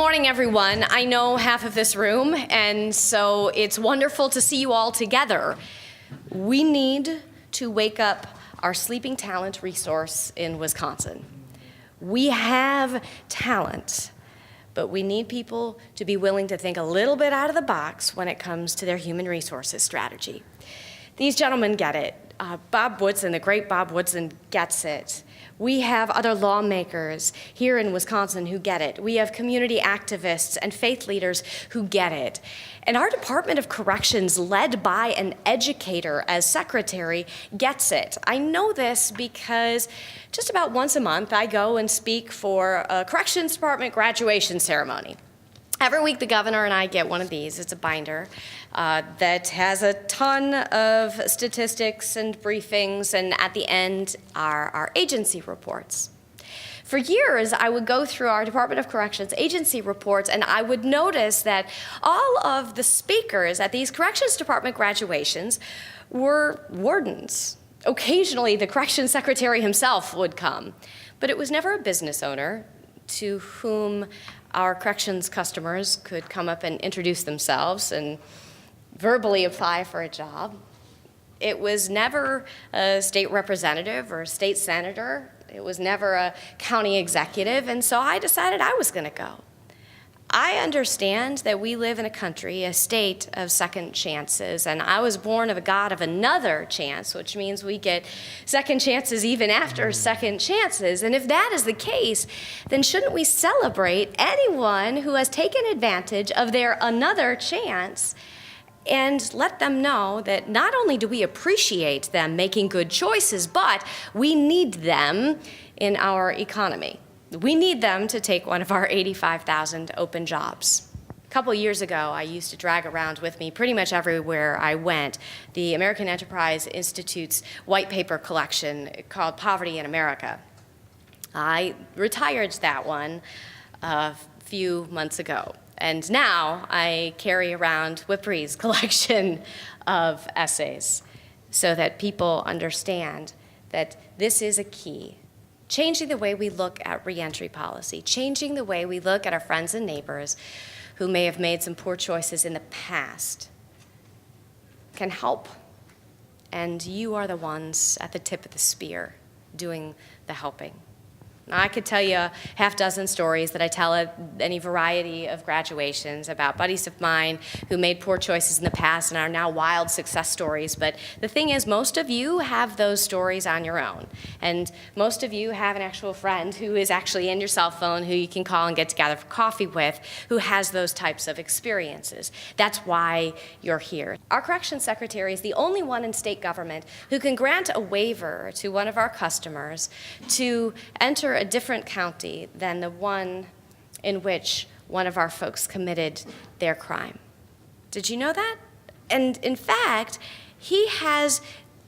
morning, everyone. I know half of this room, and so it's wonderful to see you all together. We need to wake up our sleeping talent resource in Wisconsin. We have talent, but we need people to be willing to think a little bit out of the box when it comes to their human resources strategy. These gentlemen get it. Bob Woodson, the great Bob Woodson, gets it. We have other lawmakers here in Wisconsin who get it. We have community activists and faith leaders who get it. And our Department of Corrections, led by an educator as secretary, gets it. I know this because just about once a month I go and speak for a Corrections Department graduation ceremony. Every week, the governor and I get one of these. It's a binder that has a ton of statistics and briefings, and at the end are our agency reports. For years, I would go through our Department of Corrections agency reports, and I would notice that all of the speakers at these Corrections Department graduations were wardens. Occasionally, the Corrections Secretary himself would come, but it was never a business owner to whom our corrections customers could come up and introduce themselves and verbally apply for a job. It was never a state representative or a state senator. It was never a county executive, and so I decided I was going to go. I understand that we live in a country, a state of second chances, and I was born of a God of another chance, which means we get second chances even after second chances. And if that is the case, then shouldn't we celebrate anyone who has taken advantage of their another chance and let them know that not only do we appreciate them making good choices, but we need them in our economy. We need them to take one of our 85,000 open jobs. A couple years ago, I used to drag around with me pretty much everywhere I went the American Enterprise Institute's white paper collection called Poverty in America. I retired that one a few months ago, and now I carry around WPRI's collection of essays so that people understand that this is a key. Changing the way we look at reentry policy, changing the way we look at our friends and neighbors who may have made some poor choices in the past can help. And you are the ones at the tip of the spear doing the helping. Now, I could tell you a half dozen stories that I tell at any variety of graduations about buddies of mine who made poor choices in the past and are now wild success stories. But the thing is, most of you have those stories on your own. And most of you have an actual friend who is actually in your cell phone who you can call and get together for coffee with who has those types of experiences. That's why you're here. Our corrections secretary is the only one in state government who can grant a waiver to one of our customers to enter a different county than the one in which one of our folks committed their crime. Did you know that? And in fact, he has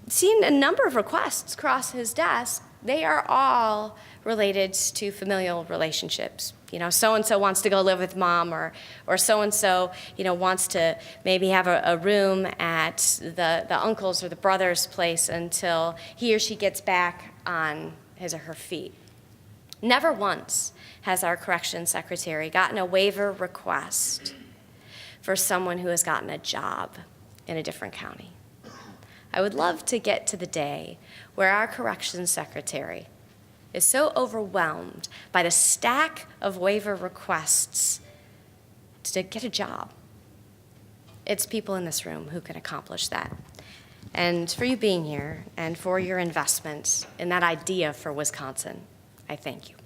seen a number of requests cross his desk. They are all related to familial relationships. You know, so-and-so wants to go live with mom, or so-and-so, wants to maybe have a room at the uncle's or the brother's place until he or she gets back on his or her feet. Never once has our corrections secretary gotten a waiver request for someone who has gotten a job in a different county. I would love to get to the day where our corrections secretary is so overwhelmed by the stack of waiver requests to get a job. It's people in this room who can accomplish that. And for you being here and for your investment in that idea for Wisconsin, I thank you.